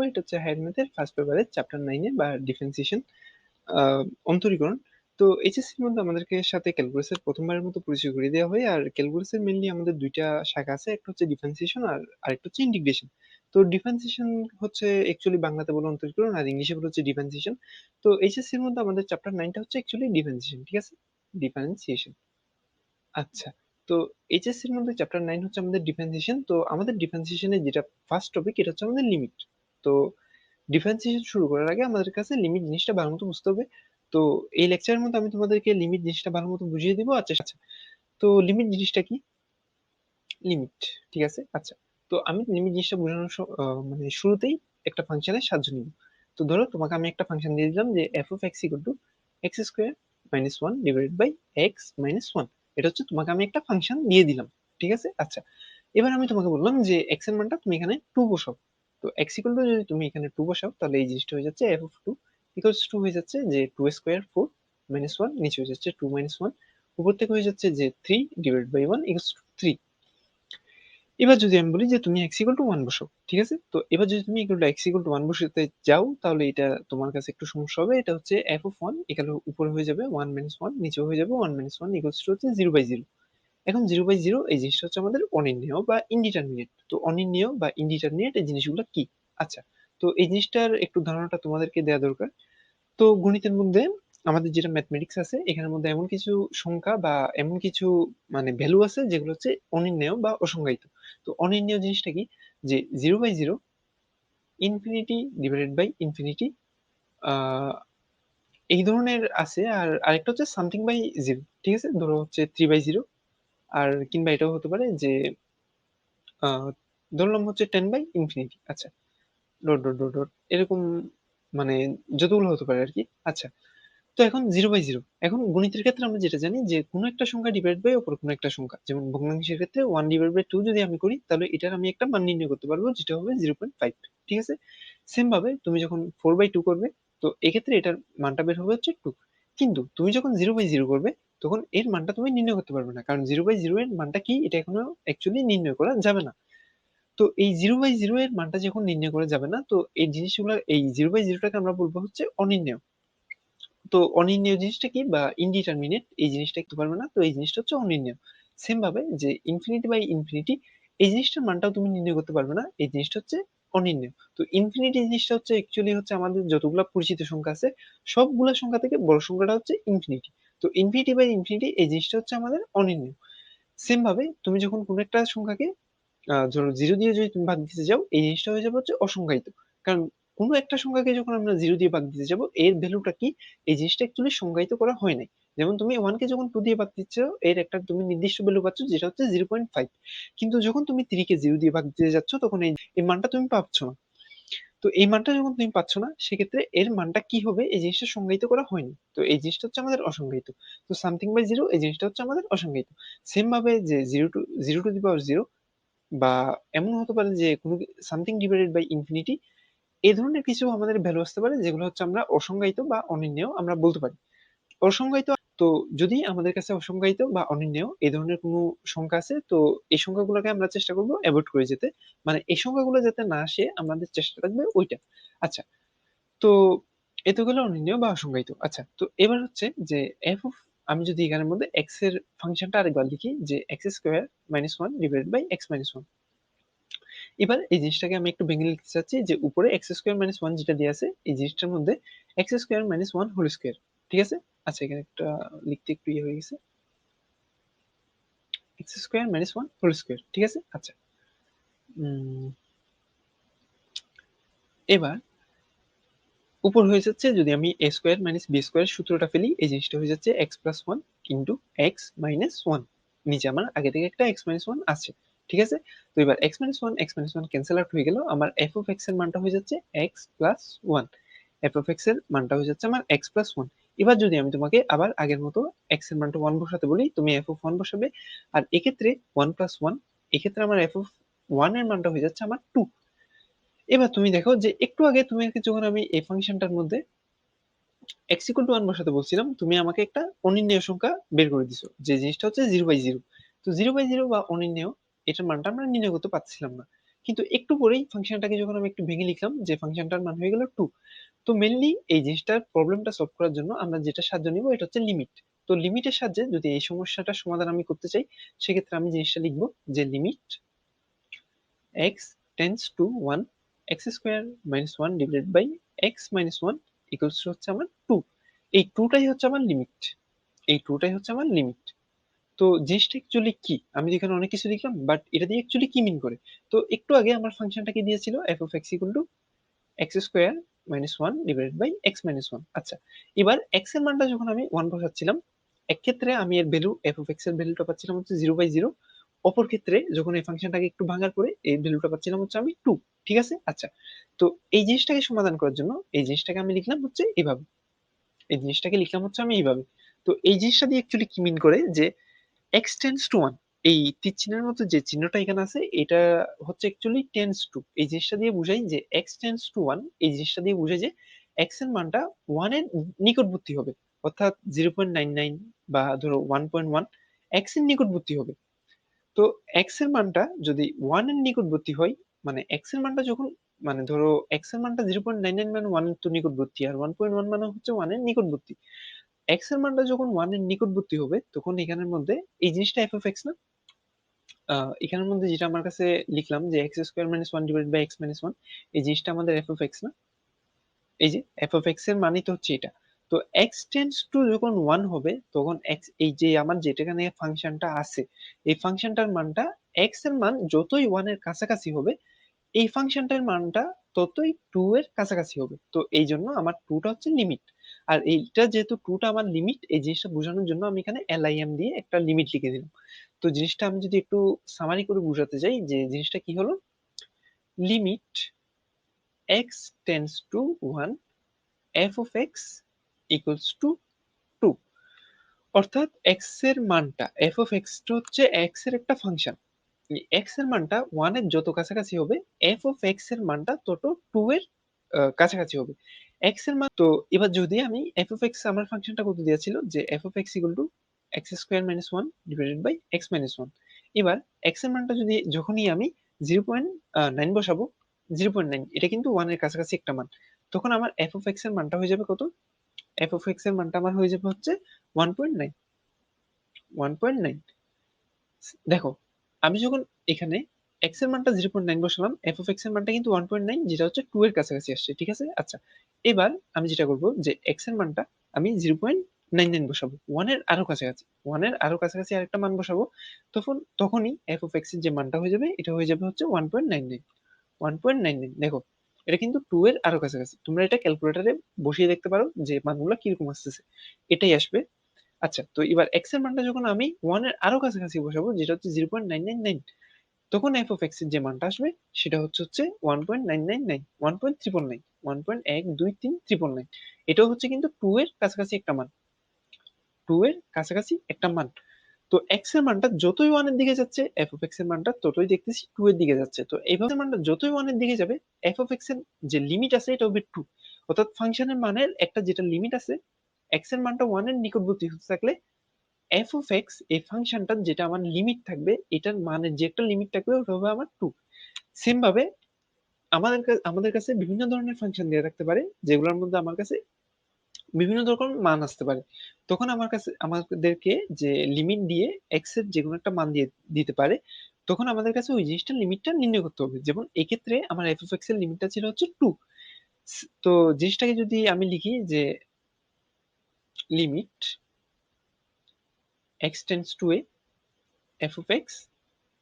এটা হচ্ছে হায়ার ম্যাথের ফার্স্ট পেপারের চ্যাপ্টার 9 এ বা ডিফারেন্সিয়েশন অন্তরীকরণ। তো এইচএসসির মধ্যে আমাদেরকে সাথে ক্যালকুলাসের প্রথমবারের মতো পরিচয় করিয়ে দেওয়া হয়। আর ক্যালকুলাসের মেইনলি আমাদের দুইটা শাখা আছে, একটা হচ্ছে ডিফারেন্সিয়েশন আর আরেকটা হচ্ছে ইন্টিগ্রেশন। তো ডিফারেন্সিয়েশন হচ্ছে অ্যাকচুয়ালি বাংলাতে বলে অন্তরীকরণ আর ইংলিশে বলে হচ্ছে ডিফারেন্সিয়েশন। তো এইচএসসির মধ্যে আমাদের চ্যাপ্টার 9টা হচ্ছে অ্যাকচুয়ালি ডিফারেন্সিয়েশন, ঠিক আছে, ডিফারেন্সিয়েশন। আচ্ছা, তো এইচএসসির মধ্যে চ্যাপ্টার 9 হচ্ছে আমাদের ডিফারেন্সিয়েশন। তো আমাদের ডিফারেন্সিয়েশনের যেটা ফার্স্ট টপিক এটা হচ্ছে আমাদের লিমিট। তো ডিফারেন্সিয়েশন শুরু করার আগে আমাদের কাছে লিমিট জিনিসটা ভালো মতো বুঝতে হবে। তো এই লেকচারের মধ্যে আমি তোমাদেরকে লিমিট জিনিসটা ভালো মতো বুঝিয়ে দিব। আচ্ছা আচ্ছা, তো লিমিট জিনিসটা কি? লিমিট, ঠিক আছে। আচ্ছা, তো আমি লিমিট জিনিসটা বোঝানোর মানে শুরুতেই একটা ফাংশনের সাহায্য নিব। তো ধরো তোমাকে আমি একটা ফাংশন দিয়ে দিলাম যে f of x equal to x square minus one divided by x minus one. এটা হচ্ছে তোমাকে আমি একটা ফাংশন দিয়ে দিলাম, ঠিক আছে। আচ্ছা, এবার আমি তোমাকে বললাম যে এক্স এর মানটা তুমি এখানে টু বসাও। তো এক্স ইকুয়াল টু যদি তুমি এখানে টু বসাও তাহলে এই জিনিসটা হয়ে যাচ্ছে f of two equals to হয়ে যাচ্ছে যে two square four minus one, নিচে হয়ে যাচ্ছে টু মাইনাস ওয়ান, উপর থেকে হয়ে যাচ্ছে যে three divide by one equals to three. এবার যদি আমি বলি যে তুমি এক্স ইকুয়াল টু ওয়ান বসাও, ঠিক আছে। তো এবার যদি তুমি এক্স ইকুয়াল টু ওয়ান বসাতে যাও তাহলে এটা তোমার কাছে একটু সমস্যা হবে। এটা হচ্ছে এফ অফ ওয়ান এখানে উপরে হয়ে যাবে ওয়ান মাইনাস ওয়ান, নিচে হয়ে যাবে one minus one equals to হচ্ছে জিরো বাই জিরো। এখন জিরো বাই জিরো এই জিনিসটা হচ্ছে আমাদের অনির্ণেয় বা ইনডিটারমিনেট। তো অনির্ণেয় বা ইনডিটারমিনেট এই জিনিসগুলো কি? আচ্ছা, তো এই জিনিসটার একটু ধারণাটা তোমাদেরকে দেওয়া দরকার। তো গণিতের মধ্যে আমাদের যেটা ম্যাথমেটিক্স আছে এখানের মধ্যে এমন কিছু সংখ্যা বা এমন কিছু মানে ভ্যালু আছে যেগুলো হচ্ছে অনির্ণেয় বা অসংজ্ঞায়িত। তো অনির্ণেয় জিনিসটা কি? যে zero by zero, infinity divided by infinity, এই ধরনের আছে। আর আরেকটা হচ্ছে সামথিং বাই জিরো, ঠিক আছে। ধরো হচ্ছে থ্রি বাই জিরো, আর কিংবা এটাও হতে পারে যে আহ ধরলাম হচ্ছে টেন বাই ইনফিনিটি। আচ্ছা, ডট ডট ডট ডট এরকম, মানে যতগুলো হতে পারে আর কি। আচ্ছা, তো এখন জিরো বাই জিরো, এখন গণিতের ক্ষেত্রে আমরা যেটা জানি যে কোনো একটা সংখ্যা ডিভাইড বাই অপর কোনো একটা সংখ্যা, যেমন ভগ্নাংশের ক্ষেত্রে ওয়ান ডিভাইড বাই টু যদি আমি করি তাহলে এটার আমি একটা মান নির্ণয় করতে পারবো যেটা হবে 0.5, ঠিক আছে। সেম ভাবে তুমি যখন ফোর বাই টু করবে তো এক্ষেত্রে এটার মানটা বের হবে হচ্ছে টু। কিন্তু তুমি যখন জিরো বাই জিরো করবে তখন এর মানটা তুমি নির্ণয় করতে পারবে না, কারণ জিরো বাই জিরো এর মানটা কি এটা এখনো অ্যাকচুয়ালি নির্ণয় করা যাবে না। তো এই জিরো বাই জিরো এর মানটা যখন নির্ণয় করা যাবে না তো এই জিনিসগুলো, এই জিরো বাই জিরোটাকে আমরা বলবো হচ্ছে অনির্ণেয়। তো অনির্ণেয় জিনিসটা কি বা ইনডিটারমিনেট এই জিনিসটা একটু পারবে না, তো এই জিনিসটা হচ্ছে অনির্ণেয়। সেম ভাবে যে ইনফিনিটি বাই ইনফিনিটি এই জিনিসটার মানটাও তুমি নির্ণয় করতে পারবে না, এই জিনিসটা হচ্ছে অনির্ণেয়। তো ইনফিনিটি জিনিসটা হচ্ছে অ্যাকচুয়ালি হচ্ছে আমাদের যতগুলো পরিচিত সংখ্যা আছে সবগুলা সংখ্যা থেকে বড় সংখ্যাটা হচ্ছে ইনফিনিটি। তো ইনফিনিটি বাই ইনফিনিটি এই জিনিসটা হচ্ছে আমাদের অনির্ণেয়। সেম ভাবে তুমি যখন কোনো একটা সংখ্যাকে ধরো জিরো দিয়ে যদি তুমি ভাগ দিতে যাও এই জিনিসটা হয়ে যাবে হচ্ছে অসংজ্ঞায়িত। কারণ কোনো একটা সংখ্যাকে যখন আমরা জিরো দিয়ে ভাগ দিতে যাব এর ভ্যালুটা কি এই জিনিসটা অ্যাকচুয়ালি সংজ্ঞায়িত করা হয় নাই। যেমন তুমি ওয়ান কে যখন টু দিয়ে ভাগ দিচ্ছ এর একটা তুমি নির্দিষ্ট ভ্যালু পাচ্ছ যেটা হচ্ছে 0.5, কিন্তু যখন তুমি থ্রি কে জিরো দিয়ে ভাগ দিতে যাচ্ছ তখন এই মানটা তুমি পাচ্ছ না। তো এই মানটা যখন তুমি পাচ্ছ না সেক্ষেত্রে এর মানটা কি হবে এই জিনিসটা সংজ্ঞায়িত করা হয়নি, তো এই জিনিসটা হচ্ছে আমাদের অসংজ্ঞায়িত। তো সামথিং বাই জিরো এই জিনিসটা হচ্ছে আমাদের অসংজ্ঞায়িত। সেম ভাবে যে zero two the power zero, বা এমন হতে পারে যে কোনো সামথিং ডিভাইডেড বাই ইনফিনিটি, এই ধরনের কিছু আমাদের ভ্যালু আসতে পারে যেগুলো হচ্ছে আমরা অসংজ্ঞায়িত বা অনির্ণেয় আমরা বলতে পারি। অসংজ্ঞায়িত, তো যদি আমাদের কাছে অসংজ্ঞায়িত বা অনির্ণেয় এই ধরনের কোনো সংখ্যা আছে তো এই সংখ্যাগুলোকে আমরা চেষ্টা করবো অ্যাভয়েড করে যেতে, মানে এই সংখ্যাগুলো যাতে না আসে আমাদের চেষ্টা থাকবে ওইটা। আচ্ছা, তো এ তো গেলো অনির্ণেয় বা অসংজ্ঞায়িত। আচ্ছা, তো এবার হচ্ছে যে এফ অফ, আমি যদি এখানের মধ্যে এক্স এর ফাংশনটা আরেকবার লিখি যে x square minus one divide by x minus one. এবার এই জিনিসটাকে আমি একটু ভেঙে লিখতে চাচ্ছি যে উপরে এক্স স্কোয়ার মাইনাস ওয়ান যেটা দিয়ে আছে এই জিনিসটার মধ্যে x square minus one whole square, ঠিক আছে। আচ্ছা, এখানে একটা লিখতে একটু ইয়ে হয়ে গেছে, x square minus one whole square, ঠিক আছে। আচ্ছা, এবার উপর হয়ে যাচ্ছে যদি আমি a square minus b square সূত্রটা ফেলি এই জিনিসটা হয়ে যাচ্ছে x plus one into x minus one. নিচে আমার আগে থেকে একটা এক্স মাইনাস ওয়ান আছে, ঠিক আছে। তো এবার x minus one cancel out হয়ে গেল, আমার এফ অফ এক্স এর মানটা হয়ে যাচ্ছে x plus one. F of x এর মানটা হয়ে যাচ্ছে আমার এক্স প্লাস ওয়ান। এবার যদি আমি তোমাকে আবার আগের মতো এক্স এর মানটা ওয়ান বসাতে বলি তুমি এফ অফ ওয়ান বসাবে, আর এক্ষেত্রে ওয়ান প্লাস ওয়ান, এক্ষেত্রে আমার এফ অফ ওয়ান এর মানটা হয়ে যাচ্ছে আমার টু। এবার তুমি দেখো যে একটু আগে তুমি যখন আমি এই ফাংশনটার মধ্যে এক্স ইকুয়াল টু ওয়ান বসাতে বলছিলাম তুমি আমাকে একটা অনির্ণেয় সংখ্যা বের করে দিছো যে জিনিসটা হচ্ছে জিরো বাই জিরো। তো জিরো বাই জিরো বা অনির্ণেয় এটার মানটা আমরা নির্ণয় করতে পারছিলাম না, কিন্তু একটু পরেই ফাংশনটাকে যখন আমি একটু ভেঙে লিখলাম যে ফাংশনটার মান হয়ে গেল 2। তো মেইনলি এই জিনিসটার প্রবলেমটা সলভ করার জন্য আমরা যেটা সাহায্য নিব এটা হচ্ছে লিমিট। তো লিমিটের সাহায্যে যদি এই সমস্যাটার সমাধান আমি করতে চাই, সেক্ষেত্রে আমি জিনিসটা লিখবো যে limit x tends to 1 x square minus 1 divided by x minus 1 equals to হচ্ছে আমার 2। এই 2টাই হচ্ছে আমার লিমিট, এই 2টাই হচ্ছে আমার লিমিট। তো জিনিসটা অ্যাকচুয়ালি কি, আমি এখানে অনেক কিছু লিখলাম, বাট এটা দিয়ে অ্যাকচুয়ালি কি মিন করে। তো একটু আগে আমার ফাংশনটাকে দিয়েছিল f of x equal to x square minus 1 divided by x minus 1। আচ্ছা, এবার x এর মানটা যখন আমি 1 বসাচ্ছিলাম, এক ক্ষেত্রে আমি এর ভ্যালু f of x এর ভ্যালুটা পাচ্ছিলাম হচ্ছে 0/0, অপর ক্ষেত্রে যখন এই ফাংশনটাকে একটু ভাঙার পরে এই ভ্যালুটা পাচ্ছিলাম হচ্ছে আমি 2। ঠিক আছে, আচ্ছা, তো এই জিনিসটাকে সমাধান করার জন্য এই জিনিসটাকে আমি লিখলাম হচ্ছে এইভাবে, এই জিনিসটাকে লিখলাম হচ্ছে আমি এইভাবে। তো এই জিনিসটা দিয়ে অ্যাকচুয়ালি কি মিন করে যে x টেন্ডস টু 1, এই তীর চিহ্নের মতো যে চিহ্নটা এখানে আছে এটা হচ্ছে অ্যাকচুয়ালি টেন্ডস টু, এই জিনিসটা দিয়ে বোঝাই যে x টেন্ডস টু 1, এই জিনিসটা দিয়ে বোঝাই যে x এর মানটা 1 এর নিকটবর্তী হবে, অর্থাৎ 0.99 বা ধরো 1.1 x এর নিকটবর্তী হবে। তো x এর মানটা যদি 1 এর নিকটবর্তী হয়, মানে x এর মানটা যখন, মানে ধরো x এর মানটা 0.99 মানে 1 এর তো নিকটবর্তী, আর 1.1 মানে হচ্ছে 1 এর নিকটবর্তী। x এর মানটা যখন 1 এর নিকটবর্তী হবে তখন এখানের মধ্যে এই জিনিসটা f of x না, এখানের মধ্যে যেটা আমার কাছে লিখলাম যে x square minus 1 divided by x minus 1, এই জিনিসটা আমাদের f of x না, এই যে f of x এর মানই তো হচ্ছে এটা। তো x টেন্ডস টু যখন 1 হবে তখন x, এই যে আমার যেটাখানে ফাংশনটা আছে, এই ফাংশনটার মানটা, x এর মান যতই 1 এর কাছাকাছি হবে এই ফাংশনটার মানটা ততই 2 এর কাছাকাছি হবে। তো এই জন্য আমার 2 টা হচ্ছে লিমিট। আর এইটা যেহেতু 2 টা আমার লিমিট, এই জিনিসটা বোঝানোর জন্য আমি এখানে LIM দিয়ে একটা লিমিট লিখে দিলাম। তো জিনিসটা আমি যদি একটু সামারি করে বোঝাতে চাই যে জিনিসটা কি হলো, limit x tends to 1 f of x equals to 2, অর্থাৎ x এর মানটা, f of x টা হচ্ছে x এর একটা ফাংশন, x এর মানটা 1 এর যত কাছাকাছি হবে f of x এর মানটা তত 2 এর কাছাকাছি হবে। x এর মান, তো এবার যদি আমি f of x, আমার ফাংশনটা কত দেওয়া ছিল যে f of x equal to x square minus 1 divided by x minus 1। এবার x এর মানটা যদি যখনই আমি 0.9 বসাবো, 0.9 এটা কিন্তু 1 এর কাছাকাছি একটা মান, তখন আমার f of x এর মানটা হয়ে যাবে কত, f of x এর মানটা আমার হয়ে যাবে হচ্ছে 1.9, 1.9। দেখো, আমি যখন এখানে x এর মানটা 0.9 বসালাম, f of x এর মানটা কিন্তু 1.9, যেটা হচ্ছে 2 এর কাছাকাছি আসছে। ঠিক আছে, আচ্ছা, এবার আমি যেটা করব যে x এর মানটা আমি 0.99 বসাবো, 1 এর আরো কাছাকাছি, 1 এর আরো কাছাকাছি আরেকটা মান বসাবো, তখনই f of x এর যে মানটা হয়ে যাবে এটা হয়ে যাবে হচ্ছে 1.99, 1.99। দেখো, এটা কিন্তু 2 এর আরো কাছাকাছি, তোমরা এটা ক্যালকুলেটরে বসিয়ে দেখতে পারো যে মানগুলো কিরকম আসতেছে, এটাই আসবে। আচ্ছা, তো এবার x এর মানটা যখন আমি 1 এর আরো কাছাকাছি বসাবো যেটা হচ্ছে 0.999, তখন f of x এর যে মানটা আসবে সেটা হচ্ছে 1.999, 1.999, 1.12399। এটাও হচ্ছে কিন্তু 2 এর কাছাকাছি একটা মান, 2 এর কাছাকাছি একটা মান। তো x এর মানটা যতই 1 এর দিকে যাচ্ছে f of x এর মানটা ততই দেখতেছি 2 এর দিকে যাচ্ছে। তো এইভাবে মানটা যতই 1 এর দিকে যাবে f of x এর যে লিমিট আছে এটা হবে 2, অর্থাৎ ফাংশনের মানের একটা যেটা লিমিট আছে, x এর মানটা 1 এর নিকটবর্তী হতে থাকলে f of x, এই ফাংশনটার যেটা আমার লিমিট থাকবে, এটার মানের যে একটা লিমিট থাকবে ওটা হবে আমার 2। সেম ভাবে আমাদের কাছে বিভিন্ন ধরনের ফাংশন দিয়ে রাখতে পারে যেগুলোর মধ্যে আমার কাছে বিভিন্ন রকম মান আসতে পারে, তখন আমার কাছে আমাদেরকে যে লিমিট দিয়ে x এর যে কোনো একটা মান দিয়ে দিতে পারে, তখন আমাদের কাছে ওই জিনিসটার লিমিটটা নির্ণয় করতে হবে। যেমন এক্ষেত্রে আমার f of x এর লিমিটটা ছিল হচ্ছে 2। তো জিনিসটাকে যদি আমি লিখি যে limit x tends two a f of x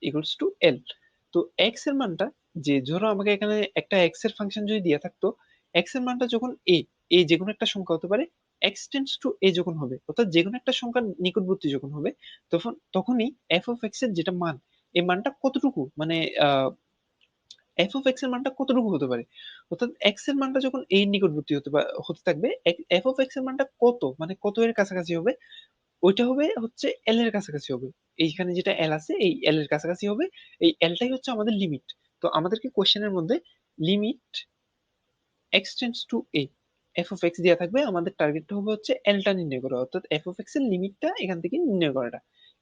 equals to l। তো x এর মানটা, যে ধরো আমাকে এখানে একটা x এর ফাংশন যদি দেয়া থাকতো, x এর মানটা যখন a যে কোনো একটা সংখ্যা হতে পারে, x টেন্ডস টু a যখন হবে, অর্থাৎ যে কোনো একটা সংখ্যার নিকটবর্তী যখন হবে, তখনই f of x এর যেটা মান, এই মানটা কতটুকু, মানে f of x এর মানটা কতটুকু হতে পারে, অর্থাৎ x এর মানটা যখন a এর নিকটবর্তী হতে থাকবে, f of x এর মানটা কত, মানে কত এর কাছাকাছি হবে, ওইটা হবে হচ্ছে এল এর কাছাকাছি হবে। এইখানে যেটা এল আছে এই এল এর কাছাকাছি হবে, এই এলটাই হচ্ছে আমাদের লিমিট। তো আমাদেরকে কোশ্চেনের মধ্যে limit x tends two a f of x দেয়া থাকবে, আমাদের টার্গেটটা হবে হচ্ছে এলটা নির্ণয় করা, অর্থাৎ f of x এর লিমিটটা এখান থেকে নির্ণয় করাটা,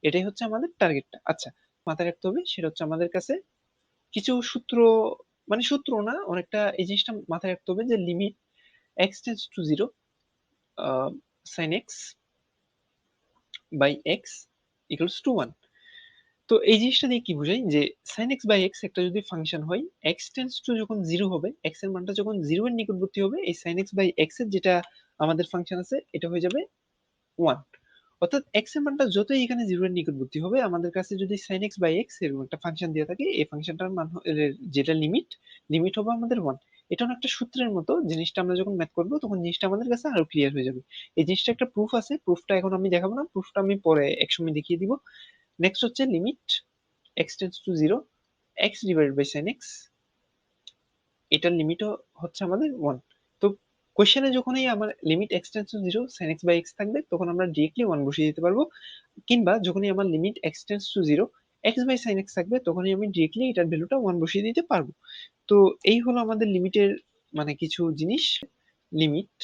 এটাই হচ্ছে আমাদের টার্গেটটা। আচ্ছা, মাথায় রাখতে হবে সেটা হচ্ছে আমাদের কাছে কিছু সূত্র, মানে সূত্র না, অনেকটা এই জিনিসটা মাথায় রাখতে হবে যে limit x tends to 0 sin x by x equals to 1। তো এই জিনিসটা দিয়ে কি বোঝাই যে sin x by x একটা যদি ফাংশন হয়, x টেন্ডস টু যখন 0 হবে, x এর মানটা যখন 0 এর নিকটবর্তী হবে, এই sin x by x এর যেটা আমাদের ফাংশন আছে এটা হয়ে যাবে 1। অর্থাৎ x এর মানটা যতই এখানে 0 এর নিকটবর্তী হবে, আমাদের কাছে যদি sin x by x এরকম একটা ফাংশন দেওয়া থাকে, এই ফাংশনটার মান যেটা লিমিট, লিমিট হবে আমাদের 1। এটা একটা সূত্রের মতো, জিনিসটা আমরা যখন ম্যাথ করবো তখন জিনিসটা আমাদের কাছে আরো ক্লিয়ার হয়ে যাবে। এই জিনিসটা একটা প্রুফ আছে, প্রুফটা এখন আমি দেখাবো না, প্রুফটা আমি পরে একসময় দেখিয়ে দিব। নেক্সট হচ্ছে limit x tends to 0 x divided by sin x, এটার লিমিটও হচ্ছে আমাদের 1। তো কোশ্চেনে যখনই আমার limit x tends to 0 sin x by x থাকবে, তখন আমরা ডিরেক্টলি 1 বসিয়ে দিতে পারবো। কিংবা যখনই আমার limit x tends to 0 x by sin x থাকবে, তখনই আমি ডিরেক্টলি এটার ভ্যালুটা 1 বসিয়ে দিতে পারবো। তো এই হলো আমাদের লিমিটের মানে কিছু জিনিস। Limit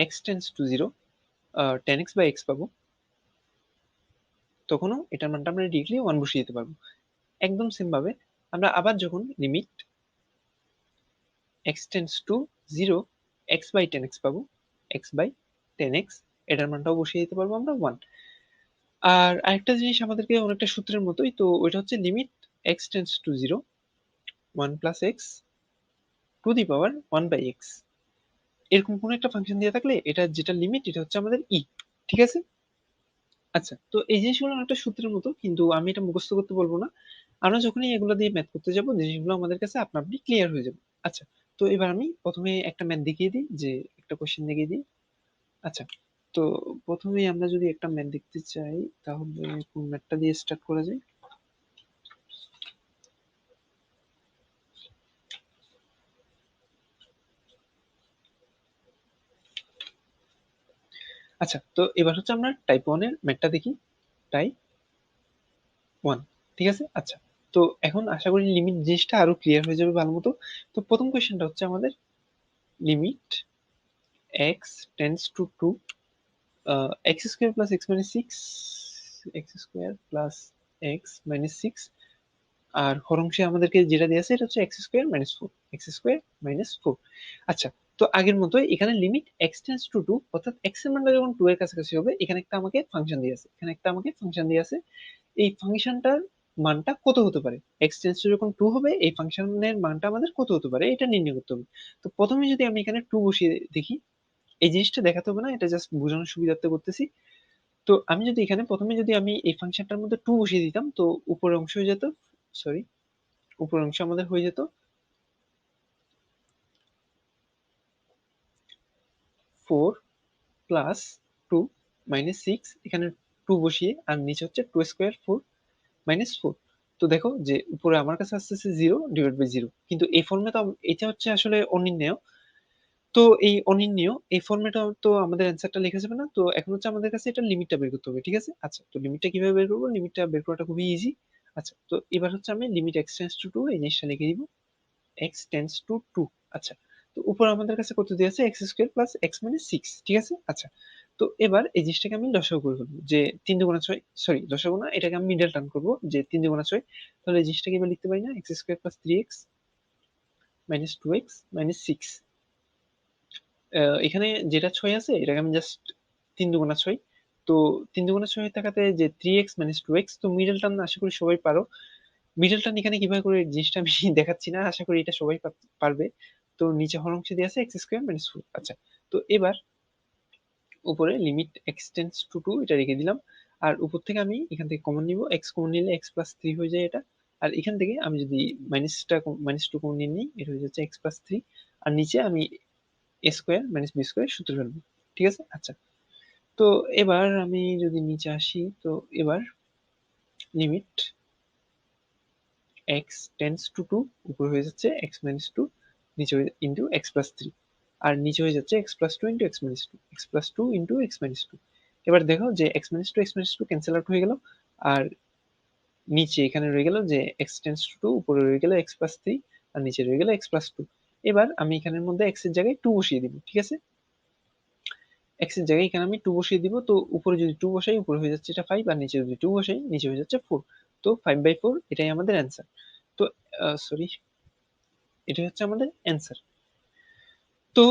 x tends to 0 tan x by x পাবো, তখনও এটার মানটা আমরা ডিরেক্টলি 1 বসিয়ে দিতে পারবো। একদম সেম ভাবে আমরা আবার যখন limit x tends to 0 x by tan x পাবো, x by tan x, এটার মানটাও বসিয়ে দিতে পারবো আমরা 1। আর আরেকটা জিনিস আমাদেরকে অনেকটা সূত্রের মতোই, তো ওইটা হচ্ছে limit x tends to 0 1 plus x to the power 1 by x। এরকম কোন একটা ফাংশন দিয়ে থাকলে এটা যেটা লিমিট, এটা হচ্ছে আমাদের ই। ঠিক আছে? আচ্ছা, তো এই জিনিসগুলো একটা সূত্রের মতো, কিন্তু আমি এটা মুখস্থ করতে বলবো না। আমরা যখনই এগুলো দিয়ে ম্যাথ করতে যাব, জিনিসগুলো আমাদের কাছে আপনা আপনি ক্লিয়ার হয়ে যাবে। আচ্ছা, তো এবার আমি প্রথমে একটা ম্যাথ দেখিয়ে দিই, যে একটা কোশ্চেন দেখিয়ে দিই। আচ্ছা, তো প্রথমেই আমরা যদি একটা ম্যাথ দেখতে চাই, তাহলে কোন ম্যাথটা দিয়ে স্টার্ট করা যায়? আচ্ছা, তো এবার হচ্ছে আমরা টাইপ 1 এর ম্যাথটা দেখি। টাইপ 1, ঠিক আছে? আচ্ছা, তো এখন আশা করি লিমিট জিনিসটা আরো ক্লিয়ার হয়ে যাবে ভালো মতো। তো প্রথম কোশ্চেনটা হচ্ছে আমাদের limit x tends two 2 x square plus x minus 6, x square plus x minus 6, আর হরংশে আমাদেরকে যেটা দেওয়া আছে এটা হচ্ছে x square minus 4, x square minus 4। আচ্ছা, তো আগের মতোই এখানে লিমিট x টেন্ডস টু 2, অর্থাৎ x এর মানটা যখন 2 এর কাছাকাছি হবে, এখানে একটা আমাকে ফাংশন দিয়ে আছে, এখানে একটা আমাকে ফাংশন দিয়ে আছে। এই ফাংশনটার মানটা কত হতে পারে, x টেন্ডস টু যখন 2 হবে, এই ফাংশনের মানটা আমাদের কত হতে পারে এটা নির্ণয় করতে হবে। তো প্রথমে যদি আমি এখানে 2 বসিয়ে দেখি, এই জিনিসটা দেখাতে হবে না, এটা জাস্ট বোঝানোর সুবিধার্থে করতেছি। তো আমি যদি এখানে প্রথমে যদি আমি এই ফাংশনটার মধ্যে 2 বসিয়ে দিতাম, তো উপরের অংশ হয়ে যেত, সরি, উপরের অংশ আমাদের হয়ে যেত 4 প্লাস 2 মাইনাস 6, এখানে 2 বসিয়ে, আর নিচে হচ্ছে 2 স্কয়ার 4 মাইনাস 4। তো দেখো যে উপরে আমার কাছে আসতেছে 0 ডিভাইড বাই 0, কিন্তু এই ফর্মে তো এটা হচ্ছে আসলে অনির্ণেয়। তো এই অনির্ণেয় এই ফর্মেটা তো আমাদের অ্যান্সারটা লেখা যাবে না। তো এখন হচ্ছে আমাদের কাছে এটা লিমিটটা বের করতে হবে। ঠিক আছে? আচ্ছা, তো লিমিটটা কিভাবে বের করবো? লিমিটটা বের করাটা খুবই ইজি। আচ্ছা, তো এবার হচ্ছে আমি লিমিট x টেন্ডস টু 2 এই জিনিসটা লিখে দিব, x টেন্ডস টু 2। আচ্ছা, তো উপর আমাদের কাছে কত দিয়ে আছে, x square plus x minus 6। ঠিক আছে? আচ্ছা, তো এবার এই জিনিসটাকে আমি লসাগু করে ফেলবো, যে 3 দুগুণা 6, সরি লসাগু না, এটাকে আমি মিডল টার্ম করবো, যে 3 দুগুণা 6। তাহলে এই জিনিসটাকে এবার লিখতে পারি না, x square plus 3x minus 2x minus 6। এখানে যেটা 6 আছে এটাকে আমি জাস্ট 3 দুগুণা 6। তো 3 দুগুণা 6 থাকাতে যে 3x মাইনাস 2x, তো মিডল টার্ম আশা করি সবাই পারো। মিডল টার্ম এখানে কিভাবে করে জিনিসটা আমি দেখাচ্ছি না, আশা করি এটা সবাই পারবে। তো নিচে হর অংশে দিয়ে আছে x স্কয়ার মাইনাস 4। আচ্ছা, তো এবার উপরে লিমিট x টেন্ডস টু 2 এটা রেখে দিলাম। আর উপর থেকে আমি এখান থেকে কমন নিব, x কমন নিলে x প্লাস 3 হয়ে যায় এটা। আর এখান থেকে আমি যদি মাইনাস 2 কমন নিয়ে নিই, এটা হয়ে যাচ্ছে x প্লাস 3। আর নিচে আমি a square minus b square সূত্র ফেলবো। ঠিক আছে? আচ্ছা, তো এবার আমি যদি নিচে আসি, তো এবার লিমিট x টেন্ডস টু 2, উপরে হয়ে যাচ্ছে x মাইনাস 2, নিচে ইন্টু x প্লাস 3, আর নিচে হয়ে যাচ্ছে x plus 2 into x minus 2, x plus 2 into x minus 2। এবার দেখো যে x minus 2 x minus 2 cancel out হয়ে গেল, আর নিচে এখানে রয়ে গেল যে x টেন্ডস টু 2, উপরে রয়ে গেল x প্লাস 3, আর নিচে রয়ে গেল x প্লাস 2। এবার আমি এখানের মধ্যে x এর জায়গায় 2 বসিয়ে দিব। ঠিক আছে? x এর জায়গায় এখানে আমি 2 বসিয়ে দিব, তো উপরে যদি 2 বসাই, উপরে হয়ে যাচ্ছে এটা 5, আর নিচে যদি 2 বসাই, নিচে হয়ে যাচ্ছে 4। তো 5/4 এটাই আমাদের অ্যান্সার। তো সরি, এটাই হচ্ছে আমাদের অ্যান্সার। তো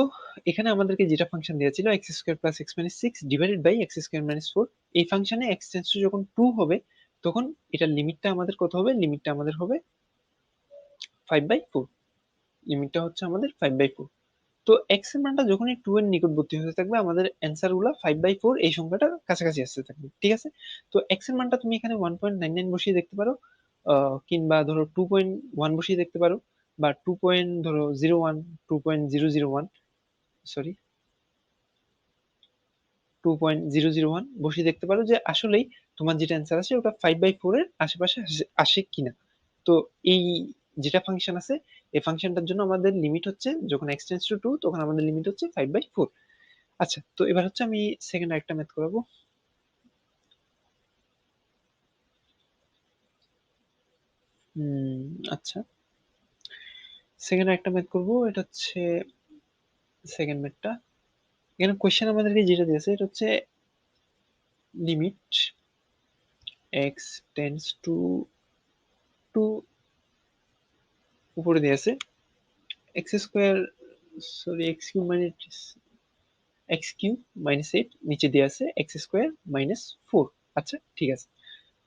এখানে আমাদেরকে যেটা ফাংশন দেওয়া ছিল x square plus x minus six divided by x square minus four, এই ফাংশনে এক্স টেন্স টু যখন 2 হবে তখন এটার লিমিটটা আমাদের কত হবে? লিমিটটা আমাদের হবে 5/4। লিমিটটা হচ্ছে আমাদের 5/4। তো এক্স এর মানটা যখনই 2 এর নিকটবর্তী হতে থাকবে আমাদের অ্যান্সার গুলো 5/4 এই সংখ্যাটার কাছাকাছি আসতে থাকবে, ঠিক আছে? তো এক্স এর মানটা তুমি এখানে 1.99 বসিয়ে দেখতে পারো, কিংবা ধরো 2.1 বসিয়ে দেখতে পারো, বা 2.01, 2.001, সরি 2.001 বসিয়ে দেখতে পারো যে আসলেই তোমার যেটা অ্যান্সার আছে ওটা 5/4 এর আশেপাশে আসে কিনা। তো এই যেটা ফাংশন আছে এই ফাংশনটার জন্য আমাদের লিমিট হচ্ছে যখন x টেন্ডস টু 2 তখন আমাদের লিমিট হচ্ছে 5/4। আচ্ছা, তো এবার হচ্ছে আমি সেকেন্ড আরেকটা ম্যাথ করাবো। আচ্ছা, সেকেন্ড আরেকটা ম্যাথ করবো, এটা হচ্ছে সেকেন্ড ম্যাথটা। এখানে কোয়েশ্চেন আমাদেরকে যেটা দিয়েছে এটা হচ্ছে লিমিট x টেন্ডস টু 2, উপরে দিয়েছে x square, sorry x cube minus 8, নিচে দেওয়া আছে এক্স স্কোয়ার মাইনাস 4। আচ্ছা, ঠিক আছে।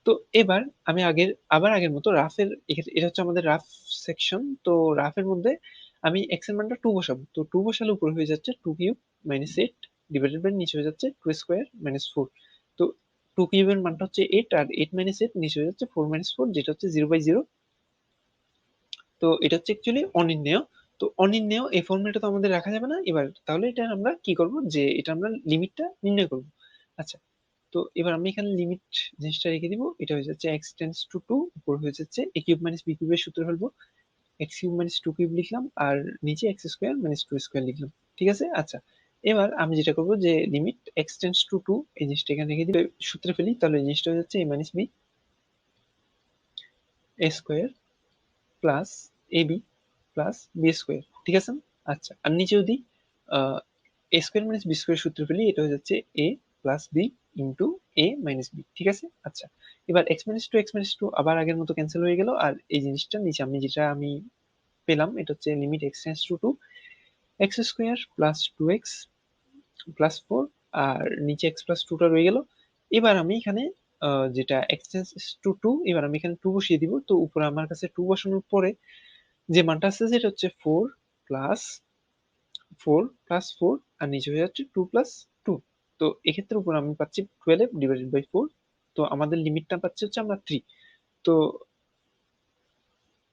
তো এবার আমি আগের মতো রাফের, এটা হচ্ছে আমাদের রাফ সেকশন। তো রাফের মধ্যে আমি এক্স এর মানটা 2 বসাবো। তো 2 বসালে উপরে হয়ে যাচ্ছে 2 কিউব মাইনাস 8 ডিভাইডেড বাই নিচে হয়ে যাচ্ছে 2 স্কোয়ার মাইনাস 4। তো 2 কিউবের মানটা হচ্ছে 8, আর 8 মাইনাস 8 নিচে হয়ে যাচ্ছে 4 মাইনাস 4, যেটা হচ্ছে 0/0। তো এটা হচ্ছে অ্যাকচুয়ালি অনির্ণেয়। তো অনির্ণেয় এই ফর্মুলাটা তো আমাদের রাখা যাবে না। এবার তাহলে এটা আমরা কি করব, যে এটা আমরা লিমিটটা নির্ণয় করব। আচ্ছা, তো এবার আমি এখানে লিমিট জিনিসটা রেখে দিব। এটা হয়ে যাচ্ছে x টেন্ডস টু 2, উপর হয়ে যাচ্ছে a কিউব মাইনাস b কিউবের সূত্র ফেলবো, x কিউব মাইনাস 2 কিউব লিখলাম, আর নিচে x স্কয়ার মাইনাস 2 স্কয়ার লিখলাম, ঠিক আছে? আচ্ছা, এবার আমি যেটা করব যে লিমিট x টেন্ডস টু 2 এই জিনিসটা এখানে রেখে দিলে সূত্রে ফেলি, তাহলে এই জিনিসটা হয়ে যাচ্ছে a minus b a square plus ab plus b square, ঠিক আছে? আচ্ছা, আর নিচে যদি a square minus b square সূত্র ফেলি, এটা হয়ে যাচ্ছে a plus b into a minus b, ঠিক আছে? আচ্ছা, এবার এক্স মাইনাস টু আবার আগের মতো ক্যান্সেল হয়ে গেল, আর এই জিনিসটা নিচে আমি পেলাম এটা হচ্ছে limit x tends to 2, x square plus 2x plus 4, আর নিচে এক্স প্লাস 2টা রয়ে গেল। এবার আমি এখানে যেটা এক্স টেন্ডস টু 2, এবার আমি এখানে 2 বসিয়ে দিব। তো উপরে আমার কাছে 2 বসানোর পরে যে মানটা আসছে সেটা হচ্ছে 4 প্লাস 4 আর নিচে হয়ে যাচ্ছে 2 প্লাস 2। তো এক্ষেত্রে উপর আমি পাচ্ছি 12 ডিভাইডেড বাই 4। তো আমাদের লিমিটটা পাচ্ছি হচ্ছে আমরা 3। তো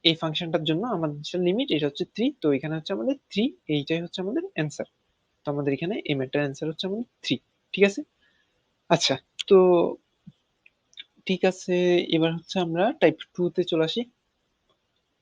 এই ফাংশনটার জন্য আমাদের যে লিমিট এটা হচ্ছে 3। তো এখানে হচ্ছে আমাদের 3, এইটাই হচ্ছে আমাদের অ্যান্সার। তো আমাদের এখানে এই ম্যাথটার অ্যান্সার হচ্ছে আমাদের 3, ঠিক আছে? আচ্ছা, তো ঠিক আছে, এবার হচ্ছে আমরা টাইপ 2 তে চলে আসি।